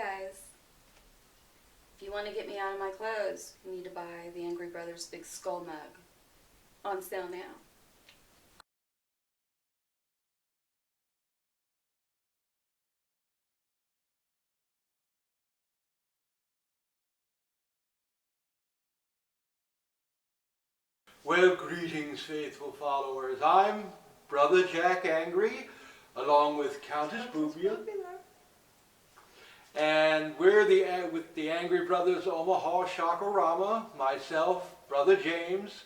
guys. If you want to get me out of my clothes, you need to buy the Angry Brothers Big Skull mug. On sale now. Well, greetings, faithful followers. I'm Brother Jack Angry, along with Countess Boobula. And we're with the Angry Brothers Omaha Shakarama, myself, Brother James,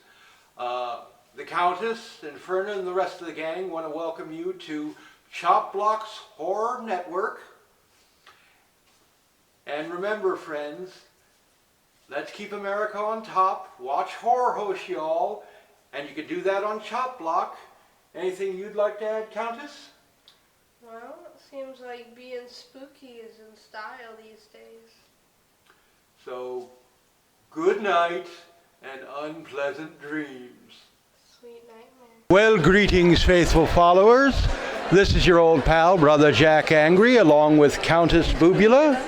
the Countess, and Ferna, and the rest of the gang want to welcome you to Chop Block's Horror Network. And remember, friends, let's keep America on top. Watch Horror Host, y'all. And you can do that on Chop Block. Anything you'd like to add, Countess? Well, it seems like being spooky is in style these days. So, good night and unpleasant dreams. Sweet nightmare. Well, greetings, faithful followers. This is your old pal, Brother Jack Angry, along with Countess Boobula.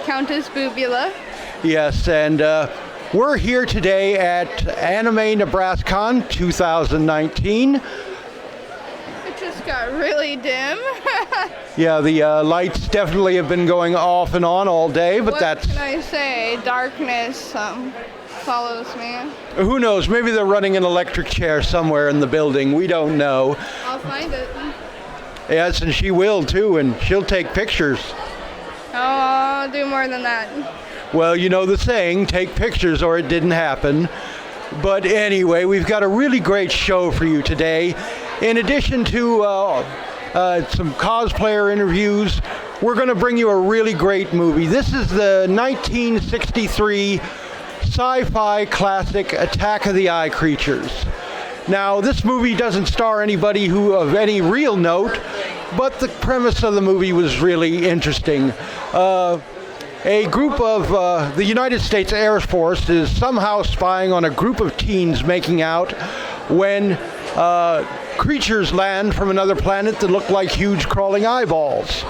Countess Boobula. Yes, and we're here today at Anime Nebraskon 2019. It just got really dim. Yeah, the lights definitely have been going off and on all day, but what that's... can I say? Darkness follows me. Who knows? Maybe they're running an electric chair somewhere in the building. We don't know. I'll find it. Yes, and she will too, and she'll take pictures. Oh, I'll do more than that. Well, you know the saying, take pictures or it didn't happen. But anyway, we've got a really great show for you today. In addition to some cosplayer interviews, we're going to bring you a really great movie. This is the 1963 sci-fi classic Attack of the Eye Creatures. Now, this movie doesn't star anybody who of any real note, but the premise of the movie was really interesting. A group of the United States Air Force is somehow spying on a group of teens making out when creatures land from another planet that look like huge crawling eyeballs.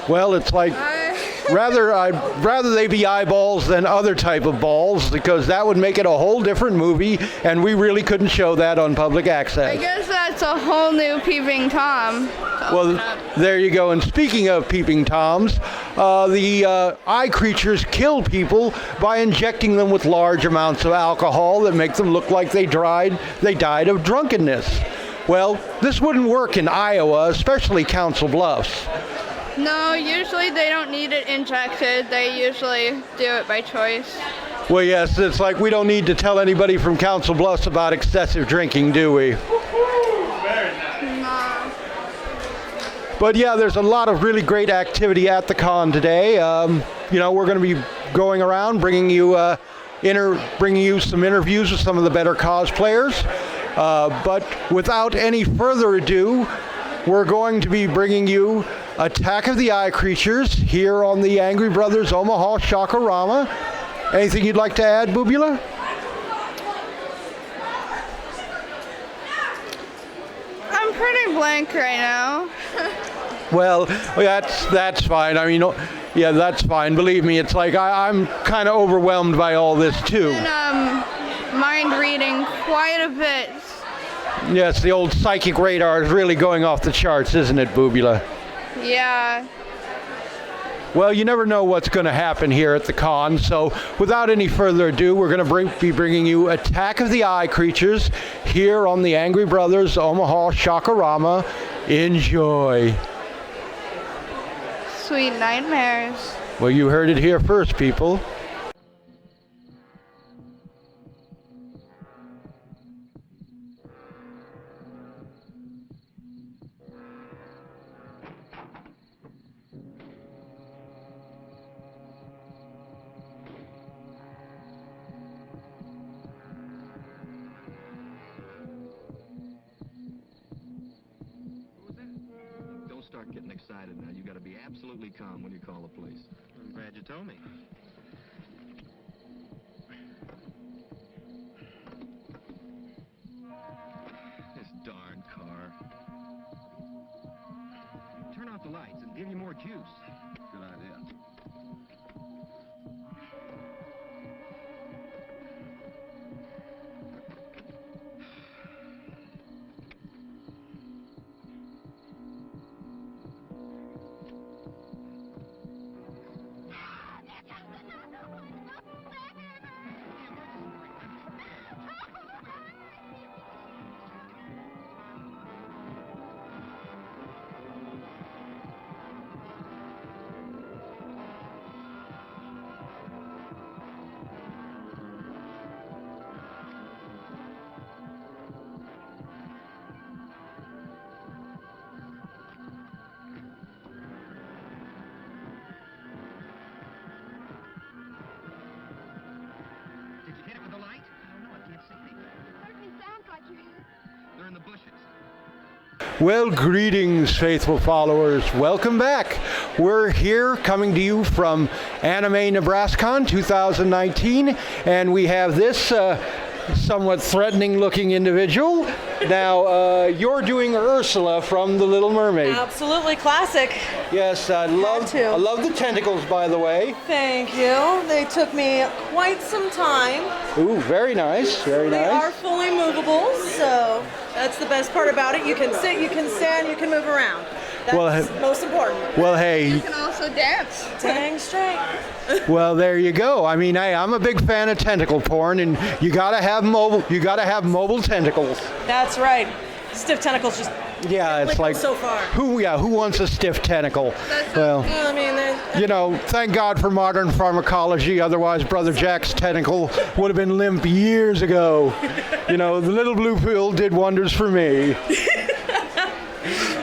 Well, it's like I'd rather they be eyeballs than other type of balls, because that would make it a whole different movie, and we really couldn't show that on public access. I guess that's a whole new Peeping Tom. Well, there you go. And speaking of Peeping Toms, the eye creatures kill people by injecting them with large amounts of alcohol that make them look like they died of drunkenness. Well, this wouldn't work in Iowa, especially Council Bluffs. No, usually they don't need it injected. They usually do it by choice. Well, yes, it's like we don't need to tell anybody from Council Bluffs about excessive drinking, do we? No. But yeah, there's a lot of really great activity at the con today. You know, we're going to be going around bringing you some interviews with some of the better cosplayers. But without any further ado, we're going to be bringing you Attack of the Eye Creatures here on the Angry Brothers Omaha Shakarama. Anything you'd like to add, Boobula? I'm pretty blank right now. Well, that's fine. I mean, yeah, that's fine. Believe me, it's like I'm kind of overwhelmed by all this too. And mind reading quite a bit. Yes, the old psychic radar is really going off the charts, isn't it, Boobula? Yeah. Well, you never know what's going to happen here at the con, so without any further ado, we're going to be bringing you Attack of the Eye Creatures here on the Angry Brothers Omaha Shakarama. Enjoy. Sweet nightmares. Well, you heard it here first, people. Start getting excited now. You got to be absolutely calm when you call the police. I'm glad you told me. This darn car. Turn off the light. give you more juice. Good idea. Did you hit it with the light? I don't know. I can't see anything. Certainly sounds like you're here. They're in the bushes. Well, greetings, faithful followers. Welcome back. We're here coming to you from Anime Nebraskon 2019, and we have this somewhat threatening-looking individual. Now, you're doing Ursula from The Little Mermaid. Absolutely classic. Yes, I love the tentacles, by the way. Thank you. They took me quite some time. Ooh, very nice, very They nice. are fully movable, so that's the best part about it. You can sit, you can stand, you can move around. That's Well, most important. Well, hey, You can also dance. Dang straight. well, there you go. I mean, hey, I'm a big fan of tentacle porn, and you gotta have mobile. You gotta have mobile tentacles. That's right. Stiff tentacles just. Yeah, it's go like so far. Who wants a stiff tentacle? Well, I mean, you know, thank God for modern pharmacology. Otherwise, Brother Jack's tentacle would have been limp years ago. You know, the little blue pill did wonders for me.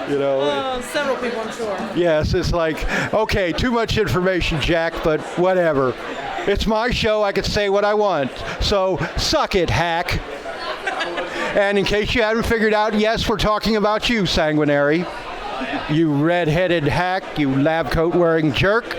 You know. several people, I'm sure. Yes, it's like, okay, too much information, Jack, but whatever. It's my show. I can say what I want. So suck it, hack. And in case you haven't figured out, yes, we're talking about you, Sanguinary. You red-headed hack, you lab coat-wearing jerk.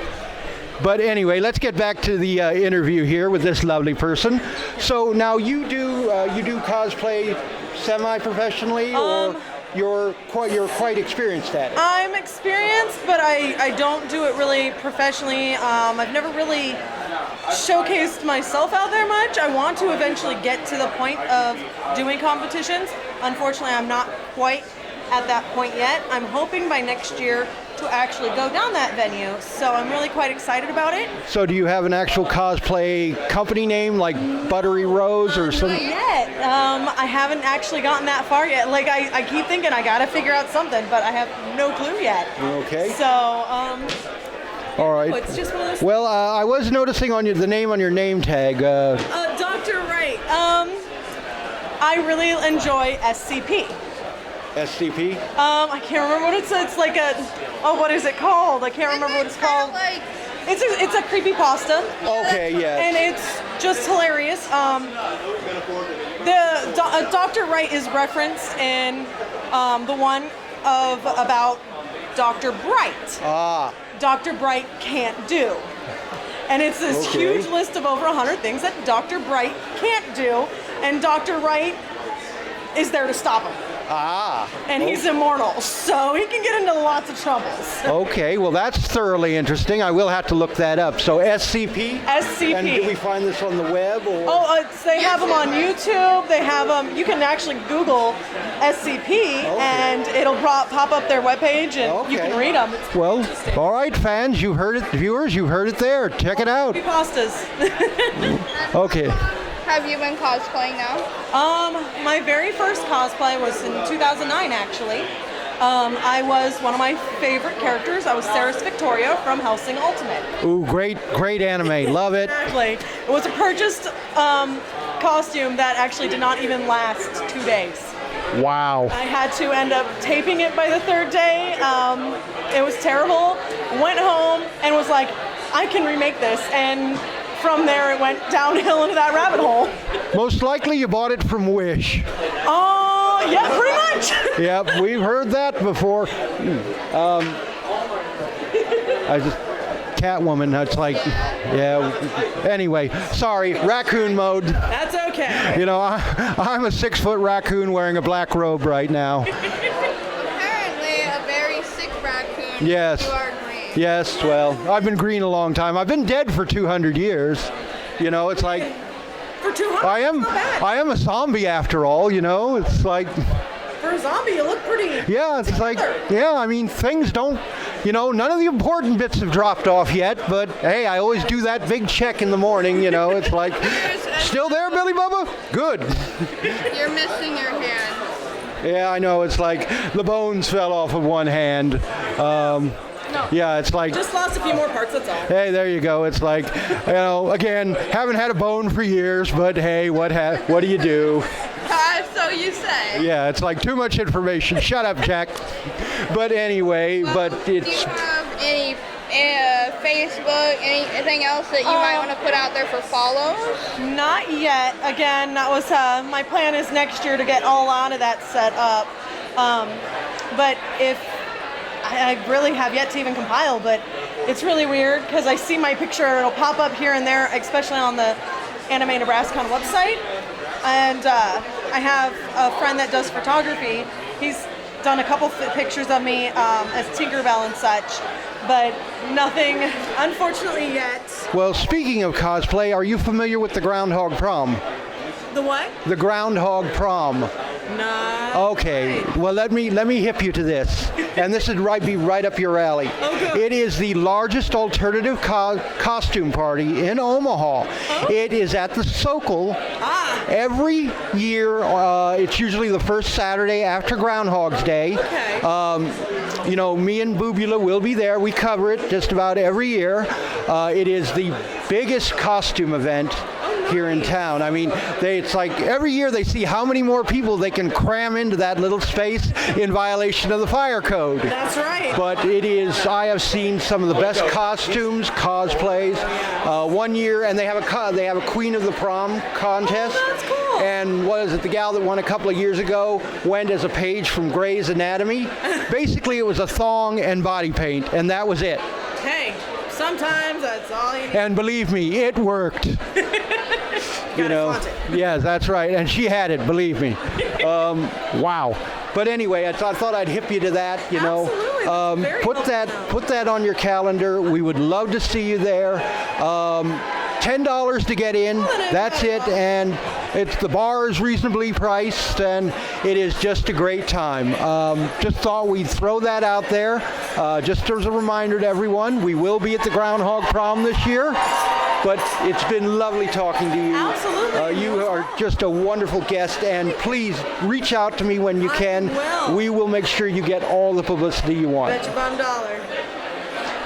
But anyway, let's get back to the interview here with this lovely person. So now you do cosplay semi-professionally, or you're quite experienced at it? I'm experienced, but I don't do it really professionally. I've never really showcased myself out there much. I want to eventually get to the point of doing competitions. Unfortunately, I'm not quite at that point yet. I'm hoping by next year to actually go down that venue, so I'm really quite excited about it. So do you have an actual cosplay company name, like Buttery Rose or something? Not yet. I haven't actually gotten that far yet. Like, I keep thinking I gotta figure out something, but I have no clue yet. Okay. So, All right. it's just one of those. Well, I was noticing on the name on your name tag. Dr. Wright. I really enjoy SCP. SCP? I can't remember what it's. It's like a. Oh, what is it called? I can't remember what it's called. Like, It's a creepypasta. Okay, yes. And it's just hilarious. Dr. Wright is referenced in the one about Dr. Bright. Ah. Dr. Bright can't do. And it's this Okay. huge list of over 100 things that Dr. Bright can't do, and Dr. Wright is there to stop him. Ah. And he's immortal, so he can get into lots of troubles. Okay, well that's thoroughly interesting. I will have to look that up. So SCP? SCP. And do we find this on the web? Or? They have them on YouTube. They have them. You can actually Google SCP, and it'll pop up their webpage, and you can read them. It's Well, all right, fans, you've heard it. Viewers, you've heard it there. Check it out. pastas. Okay. have you been cosplaying now? My very first cosplay was in 2009, actually. I was one of my favorite characters. I was Ceres Victoria from Hellsing Ultimate. Ooh, great anime. Love it. Exactly. It was a purchased costume that actually did not even last 2 days. Wow. I had to end up taping it by the third day. It was terrible. Went home and was like, I can remake this. And from there it went downhill into that rabbit hole. Most likely you bought it from Wish. Oh, yeah, pretty much. Yep, we've heard that before. Catwoman, that's like, yeah. Anyway, sorry, raccoon mode. That's okay. You know, I'm a 6-foot raccoon wearing a black robe right now. Apparently, a very sick raccoon Yes. You are green. Yes, well, I've been green a long time. I've been dead for 200 years. You know, it's like For 200, I am not bad. I am a zombie after all, you know. It's like For a zombie, you look pretty. yeah, it's like yeah, I mean things don't you know, none of the important bits have dropped off yet, but hey, I always do that big check in the morning, you know. It's like still there, Billy Bubba? Good. You're missing your hand. Yeah, I know. It's like the bones fell off of one hand. Yeah, it's like, Just lost a few more parts, that's all. hey, there you go. It's like, you know, again, haven't had a bone for years, but hey, what do you do? So you say. Yeah, it's like too much information. Shut up, Jack. But anyway, but Do you it's, have any Facebook, anything else that you might want to put out there for follows? Not yet. Again, that was my plan is next year to get all out of that set up. But if I really have yet to even compile, but it's really weird because I see my picture, it'll pop up here and there, especially on the Anime Nebraskon website. And I have a friend that does photography. He's done a couple pictures of me as Tinkerbell and such, but nothing, unfortunately, yet. well, speaking of cosplay, are you familiar with the Groundhog Prom? The what? The Groundhog Prom. No. Okay, well let me hip you to this, and this would be right up your alley. Okay. It is the largest alternative costume party in Omaha. It is at the Sokol. Every year. It's usually the first Saturday after Groundhog's Day. Okay. You know, me and Boobula will be there. We cover it just about every year. It is the biggest costume event here in town. I mean, it's like every year they see how many more people they can cram into that little space in violation of the fire code. That's right. But it is, I have seen some of the best costumes, cosplays. One year, and they have a Queen of the Prom contest. Oh, that's cool. And what is it, the gal that won a couple of years ago went as a page from Grey's Anatomy. Basically, it was a thong and body paint, and that was it. Hey, sometimes that's all you need. And believe me, it worked. You know, flaunt it. yes, that's right. And she had it, believe me. Wow. But anyway, I thought I'd hip you to that. You know, Absolutely. That's very put that on your calendar. We would love to see you there. $10 to get in. That's it, and the bar is reasonably priced, and it is just a great time. Just thought we'd throw that out there, just as a reminder to everyone. We will be at the Groundhog Prom this year. But it's been lovely talking to you. Absolutely. You are just a wonderful guest, and please reach out to me when you can. will. We will make sure you get all the publicity you want. Bet your bum dollar.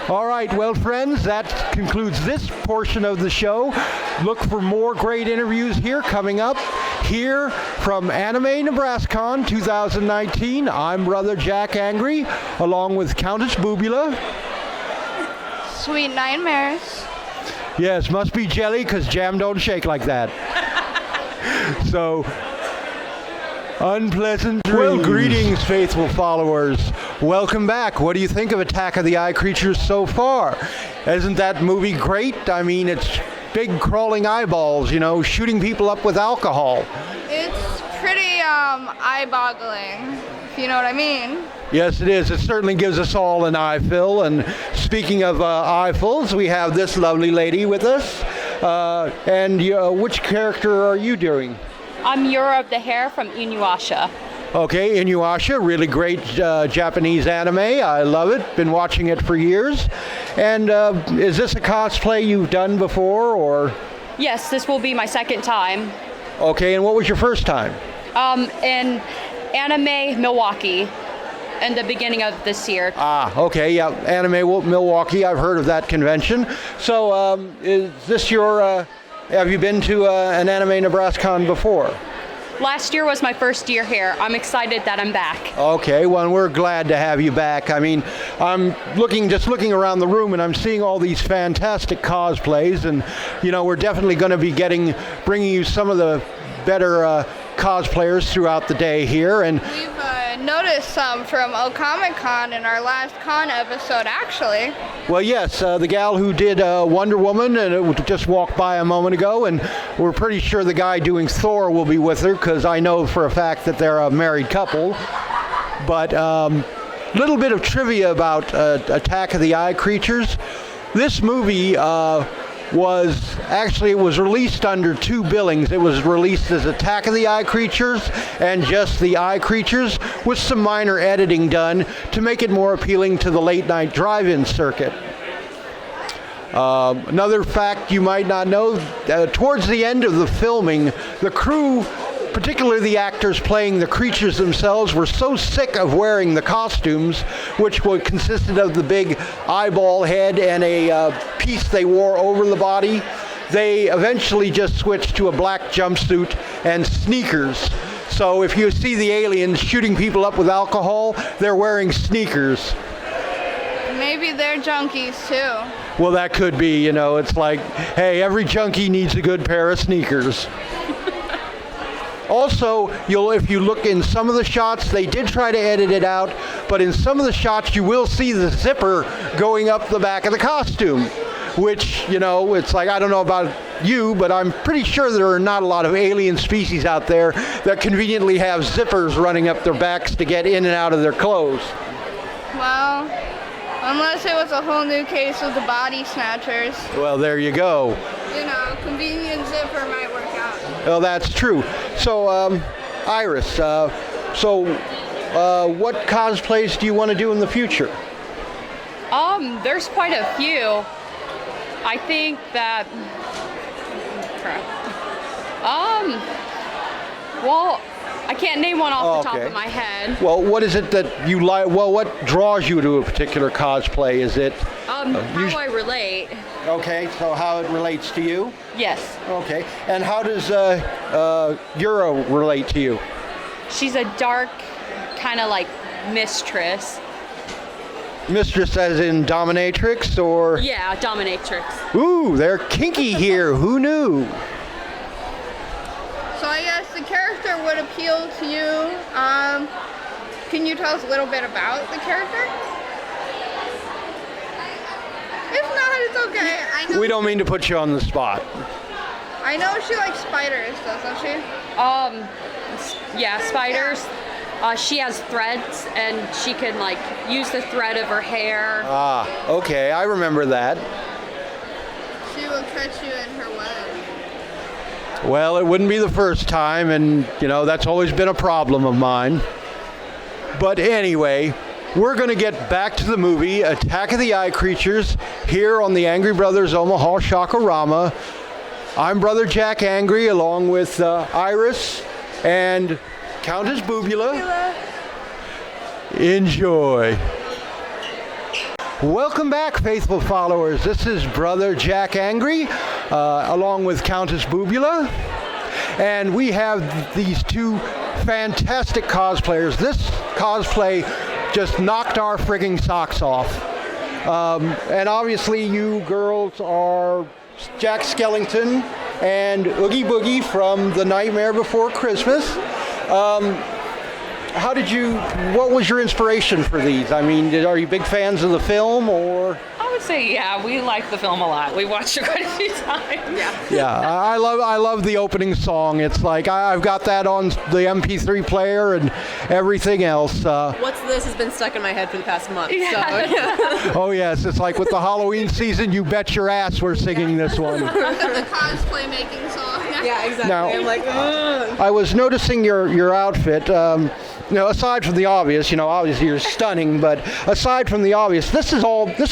All right, well, friends, that concludes this portion of the show. Look for more great interviews here coming up. Here from Anime Nebraskon 2019, I'm Brother Jack Angry, along with Countess Boobula. Sweet nightmares. Yes, must be jelly because jam don't shake like that. So, unpleasant dreams. Well, greetings, faithful followers. Welcome back. What do you think of Attack of the Eye Creatures so far? Isn't that movie great? I mean, it's big crawling eyeballs, you know, shooting people up with alcohol. It's pretty eye-boggling, if you know what I mean. Yes, it is. It certainly gives us all an eyefill. And speaking of eyefulls, we have this lovely lady with us. And which character are you doing? I'm Yura of the Hair from Inuyasha. Okay, Inuyasha, really great Japanese anime. I love it. Been watching it for years. And is this a cosplay you've done before, or? Yes, this will be my second time. Okay, and what was your first time? In Anime Milwaukee in the beginning of this year. Ah, okay, yeah, Anime Milwaukee. I've heard of that convention. So, is this your? Have you been to an Anime Nebraskon before? Last year was my first year here. I'm excited that I'm back. Okay, well, we're glad to have you back. I mean, I'm just looking around the room, and I'm seeing all these fantastic cosplays, and you know, we're definitely going to be bringing you some of the better cosplayers throughout the day here, and We've noticed some from Comic-Con in our last con episode, actually. well, yes, the gal who did Wonder Woman and it just walked by a moment ago, and we're pretty sure the guy doing Thor will be with her because I know for a fact that they're a married couple. But little bit of trivia about Attack of the Eye Creatures. This movie it was released under two billings. It was released as Attack of the Eye Creatures and just the Eye Creatures, with some minor editing done to make it more appealing to the late night drive-in circuit. Another fact you might not know, towards the end of the filming, the crew, particularly the actors playing the creatures themselves, were so sick of wearing the costumes, which consisted of the big eyeball head and a piece they wore over the body, they eventually just switched to a black jumpsuit and sneakers. So if you see the aliens shooting people up with alcohol, they're wearing sneakers. Maybe they're junkies too. Well, that could be, it's like, hey, every junkie needs a good pair of sneakers. Also, if you look in some of the shots, they did try to edit it out, but in some of the shots you will see the zipper going up the back of the costume, which, it's like, I don't know about you, but I'm pretty sure there are not a lot of alien species out there that conveniently have zippers running up their backs to get in and out of their clothes. Well, unless it was a whole new case of the body snatchers. Well, there you go. Convenient zipper might work out. Well, that's true. So, Iris, what cosplays do you want to do in the future? There's quite a few. I think that, well, I can't name one off the top of my head. Well, what is it that you like? Well, what draws you to a particular cosplay? Is it how I relate. Okay, so how it relates to you? Yes. Okay, and how does Euro relate to you? She's a dark, kind of like mistress. Mistress as in dominatrix, or? Yeah, dominatrix. Ooh, they're kinky here. Who knew? So I guess the character would appeal to you. Can you tell us a little bit about the character? If not, it's okay. I know We don't mean to put you on the spot. I know she likes spiders, doesn't she? Yeah, spiders. She has threads, and she can use the thread of her hair. Ah, okay, I remember that. She will catch you in her web. Well, it wouldn't be the first time, and that's always been a problem of mine. But anyway, we're going to get back to the movie Attack of the Eye Creatures here on the Angry Brothers Omaha Shakorama. I'm Brother Jack Angry, along with Iris and Countess Boobula. Enjoy. Welcome back, faithful followers. This is Brother Jack Angry, along with Countess Boobula. And we have these two fantastic cosplayers. This cosplay just knocked our frigging socks off. And obviously you girls are Jack Skellington and Oogie Boogie from The Nightmare Before Christmas. What was your inspiration for these? I mean, are you big fans of the film, or? I would say, yeah, we like the film a lot. We watched it quite a few times. Yeah, I love the opening song. It's like I've got that on the MP3 player and everything else. What's This has been stuck in my head for the past month. Yeah. So. Oh yes, it's like with the Halloween season. You bet your ass we're singing this one. The cosplay making song. Yeah, exactly. Now, I'm like, ugh. I was noticing your outfit. Aside from the obvious, obviously you're stunning, but aside from the obvious, this is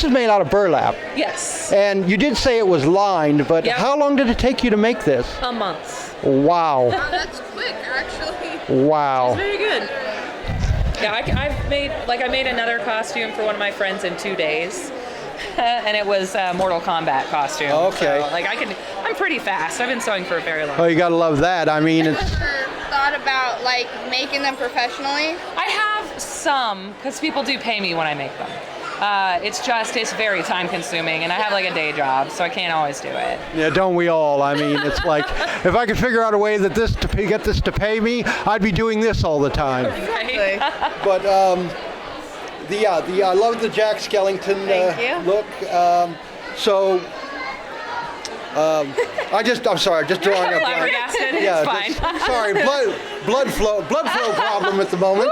made out of burlap. Yes. And you did say it was lined, but Yep. How long did it take you to make this? A month. Wow. Oh, that's quick, actually. Wow. Very good. Yeah, I made another costume for one of my friends in 2 days. And it was a Mortal Kombat costume. Okay. So, I'm pretty fast. I've been sewing for a very long time. Oh, you gotta love that. I mean, it's. Ever thought about making them professionally? I have some, because people do pay me when I make them. It's very time consuming, and I have a day job, so I can't always do it. Yeah, don't we all? I mean, it's like if I could figure out a way that get this to pay me, I'd be doing this all the time. Right? But I love the Jack Skellington look. So I'm sorry, just drawing up. Flabbergasted. Yeah, It's fine. sorry, blood flow problem at the moment.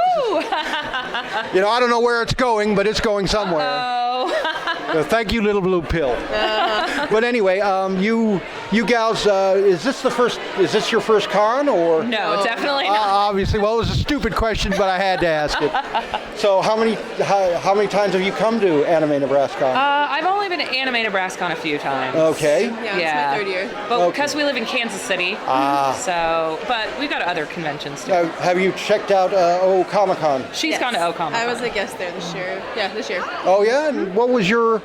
You know, I don't know where it's going, but it's going somewhere. Oh. Thank you, little blue pill. But anyway, you gals, is this your first con or? No, definitely not. Obviously, well, it was a stupid question, but I had to ask it. So how many times have you come to Anime Nebraskon? I've only been to Anime Nebraskon a few times. Okay. Yeah, it's my 3rd year. But because we live in Kansas City, but we've got other conventions too. Have you checked out Comic-Con? She's gone to OCOM. I was a guest there this year. Yeah, this year. Oh yeah, and what was your?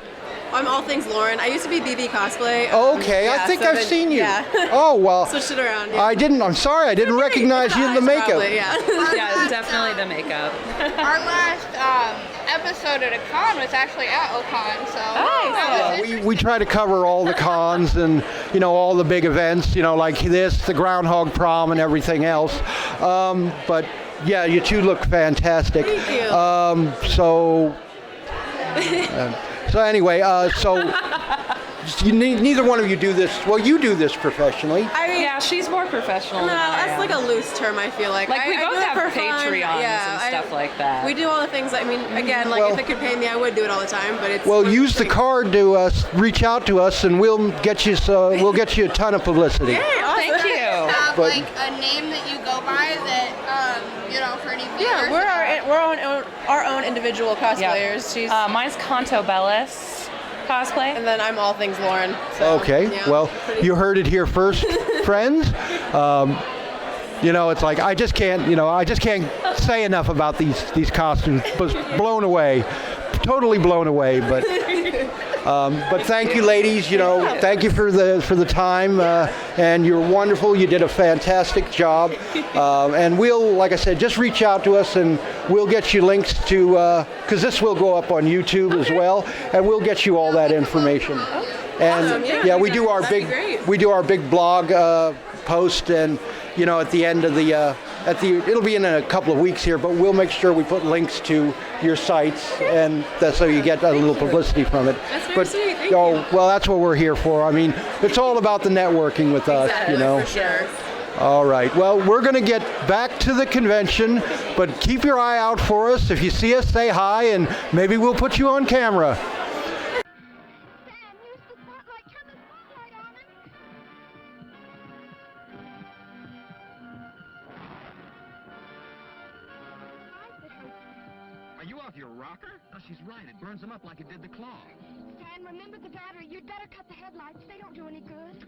I'm all things Lauren. I used to be BB cosplay. Okay, I think I've seen you. Yeah. Oh well. Switched it around. Yeah. I'm sorry, I didn't recognize you in the makeup. Probably, yeah. Yeah, definitely the makeup. Our last episode at a con was actually at Ocon, so that was We try to cover all the cons and all the big events, like this, the Groundhog Prom, and everything else. But yeah, you two look fantastic. Thank you. So anyway, neither one of you do this. Well, you do this professionally. I mean, Yeah, she's more professional no, than I that's am. like a loose term. I feel like. Like, we I both do it have for fun. Patreons and stuff like that. We do all the things. I mean, again, like Well- if it could pay me, I would do it all the time. But it's Well, use the card to reach out to us, and we'll get you a ton of publicity. Hey, awesome. Thank you. have But- like a name that you go by that for any viewers. Yeah, we're our own individual cosplayers. She's Mine's Canto Bellis cosplay. and then I'm all things Lauren. So, Okay, yeah, well, pretty- you heard it here first, friends. It's like I just can't say enough about these costumes. But blown away, totally blown away. But thank you, ladies. Thank you for the time, and you're wonderful. You did a fantastic job, and we'll, like I said, just reach out to us, and we'll get you links to because this will go up on YouTube as well, and we'll get you all that information. And Awesome. Yeah, we do our that'd be great. big blog post, and at the end of it'll be in a couple of weeks here, but we'll make sure we put links to your sites, and that's so you get a little publicity from it. That's very sweet. Thank you. Well, that's what we're here for. I mean, it's all about the networking with us, For sure. All right. Well, we're going to get back to the convention, but keep your eye out for us. If you see us, say hi, and maybe we'll put you on camera. Sam, use the spotlight. Turn the spotlight on him. Are you off your rocker? No, she's right. It burns them up like it did the claw. Sam, remember the battery. You'd better cut the headlights. They don't do any good.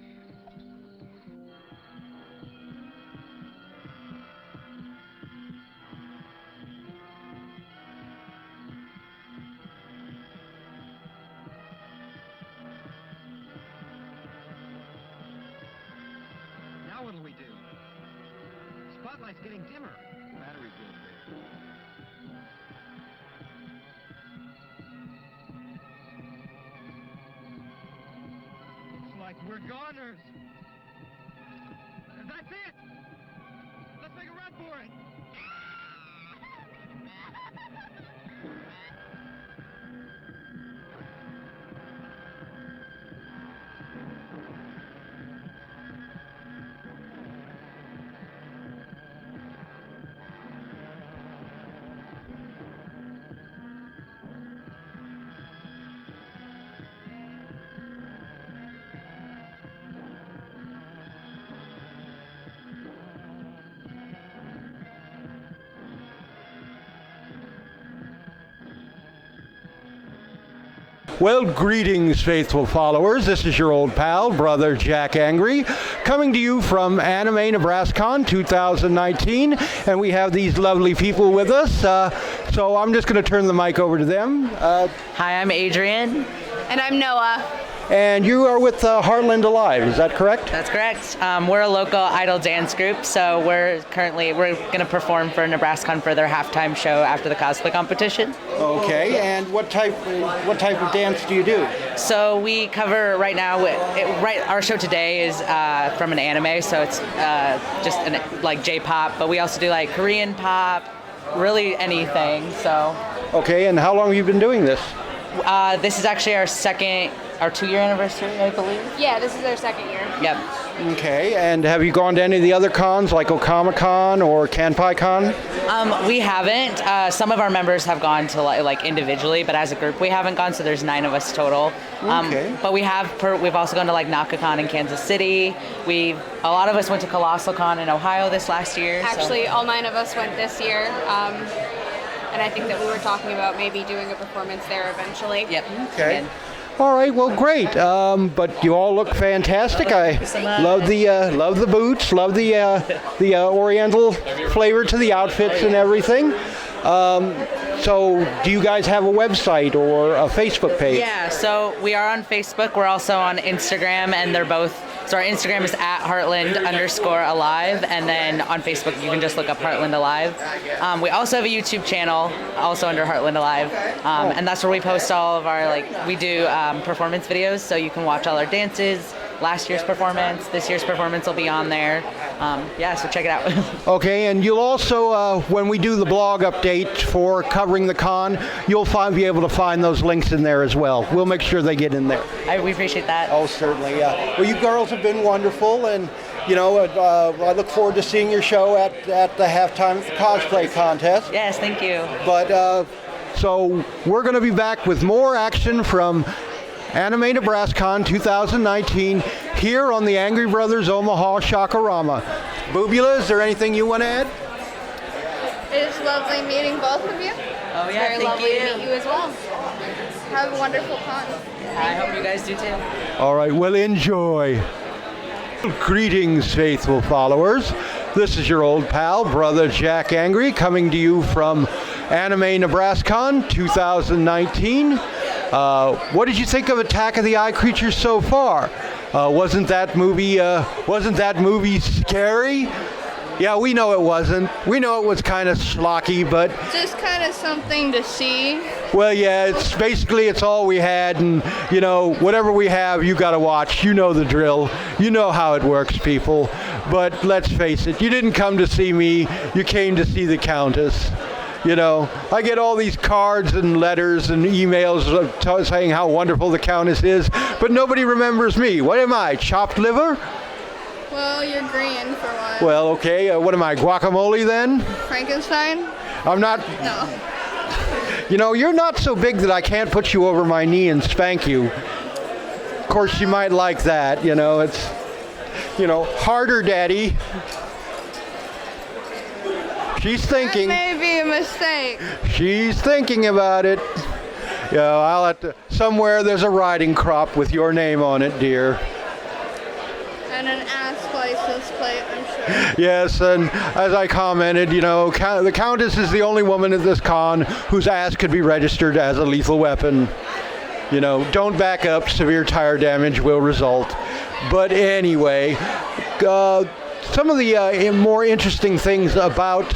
Now what'll we do? Spotlight's getting dimmer. Battery's getting dead. Looks like we're goners. That's it! Let's make a run for it! Well, greetings, faithful followers. This is your old pal, Brother Jack Angry, coming to you from Anime Nebraskon 2019, and we have these lovely people with us. So I'm just going to turn the mic over to them. Hi, I'm Adrian. And I'm Noah. And you are with Heartland Alive, is that correct? That's correct. We're a local idol dance group, so we're going to perform for Nebraskon for their halftime show after the cosplay competition. Okay, and what type of dance do you do? So we cover right now. Our show today is from an anime, so it's just like J-pop, but we also do like Korean pop, really anything. So. Okay, and how long have you been doing this? This is actually our second our 2-year anniversary, I believe. Yeah, this is our 2nd year. Yep. Okay, and have you gone to any of the other cons like Okamacon or Kanpai-Con? We haven't. Some of our members have gone to like individually, but as a group we haven't gone. So there's 9 of us total. Okay. But we've also gone to like NakaCon in Kansas City. A lot of us went to Colossal Con in Ohio this last year. Actually, all 9 of us went this year. And I think that we were talking about maybe doing a performance there eventually. Yep. Okay. All right, well, great. But you all look fantastic. I love the boots, love the Oriental flavor to the outfits and everything. So, do you guys have a website or a Facebook page? Yeah. So we are on Facebook. We're also on Instagram, and they're both. So our Instagram is @Heartland_Alive, and then on Facebook you can just look up Heartland Alive. We also have a YouTube channel, also under Heartland Alive, and that's where we post all of our we do performance videos, so you can watch all our dances. Last year's performance, this year's performance will be on there. So check it out. Okay, and you'll also, when we do the blog update for covering the con, you'll be able to find those links in there as well. We'll make sure they get in there. We appreciate that. Oh, certainly, yeah. Well, you girls have been wonderful, and I look forward to seeing your show at the halftime cosplay contest. Yes, thank you. But so we're going to be back with more action from Anime Nebraskon 2019 here on the Angry Brothers Omaha Shakarama. Boobula, is there anything you want to add? It's lovely meeting both of you. Oh yeah, Very lovely to meet you as well. Have a wonderful con. I hope you guys do too. All right, well, enjoy. Greetings, faithful followers. This is your old pal, Brother Jack Angry, coming to you from Anime Nebraskon 2019. What did you think of Attack of the Eye Creatures so far? Wasn't that movie scary? Yeah, we know it wasn't. We know it was kind of schlocky, but Just kind of something to see. well, yeah, it's all we had, and whatever we have, you got to watch. You know the drill. You know how it works, people. But let's face it, you didn't come to see me. You came to see the Countess. I get all these cards and letters and emails saying how wonderful the Countess is, but nobody remembers me. What am I, chopped liver? Well, you're green for one. Well, okay, what am I, guacamole then? Frankenstein? I'm not... No. You're not so big that I can't put you over my knee and spank you. Of course, you might like that, it's, harder, Daddy. She's thinking. That may be a mistake. She's thinking about it. I'll have to. Somewhere there's a riding crop with your name on it, dear. And an ass license plate, I'm sure. Yes, and as I commented, the Countess is the only woman at this con whose ass could be registered as a lethal weapon. Don't back up. Severe tire damage will result. But anyway, some of the more interesting things about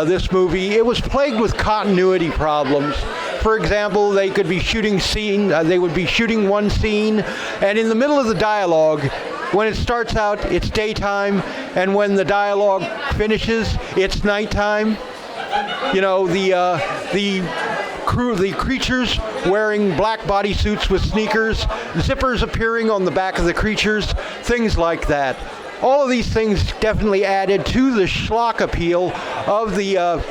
this movie, it was plagued with continuity problems. For example, they would be shooting one scene, and in the middle of the dialogue, when it starts out, it's daytime, and when the dialogue finishes, it's nighttime. The creatures wearing black bodysuits with sneakers, zippers appearing on the back of the creatures, things like that. All of these things definitely added to the schlock appeal of the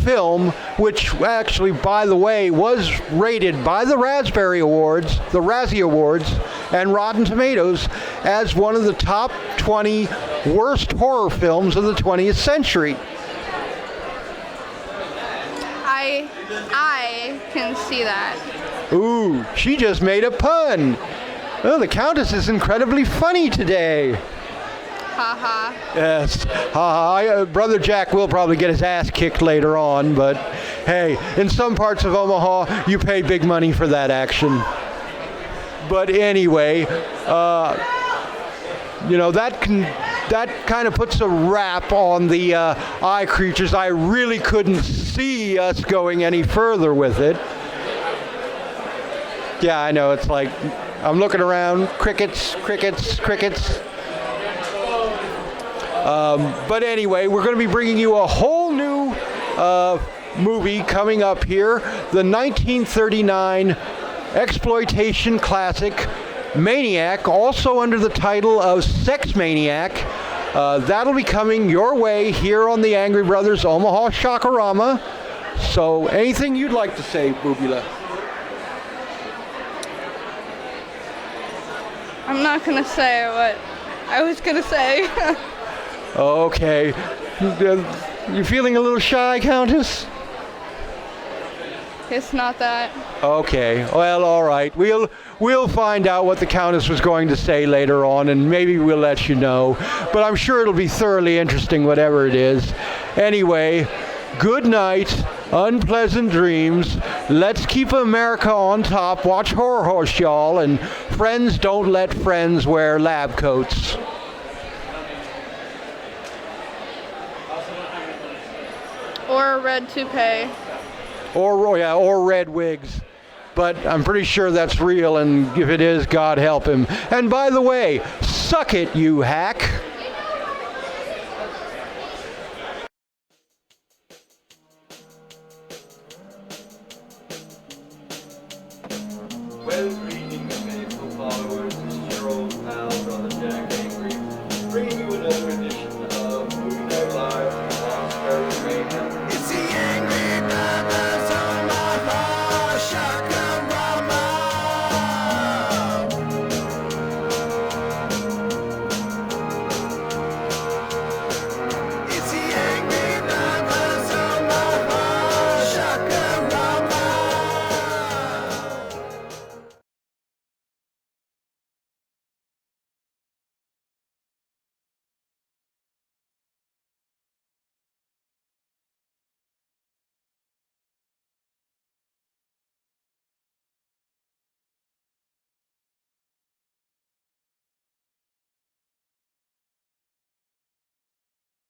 film, which actually, by the way, was rated by the Razzie Awards, and Rotten Tomatoes as one of the top 20 worst horror films of the 20th century. I can see that. Ooh, she just made a pun. Oh, the Countess is incredibly funny today. Ha ha. Yes, Brother Jack will probably get his ass kicked later on, but hey, in some parts of Omaha, you pay big money for that action. But anyway, that kind of puts a wrap on the eye creatures. I really couldn't see us going any further with it. Yeah, I know, it's like, I'm looking around, crickets. But anyway, we're going to be bringing you a whole new movie coming up here, the 1939 exploitation classic, Maniac, also under the title of Sex Maniac. That'll be coming your way here on the Angry Brothers Omaha Shockorama. So anything you'd like to say, Boobula? I'm not gonna say what I was gonna say. Okay. You feeling a little shy, Countess? It's not that. Okay. Well, all right. We'll find out what the Countess was going to say later on, and maybe we'll let you know. But I'm sure it'll be thoroughly interesting, whatever it is. Anyway, good night. Unpleasant dreams. Let's keep America on top. Watch Horror Horse, y'all. And friends, don't let friends wear lab coats. Or a red toupee. Or red wigs. But I'm pretty sure that's real, and if it is, God help him. And by the way, suck it, you hack. Well, greetings, faithful followers. This is your old pal, Brother Jack.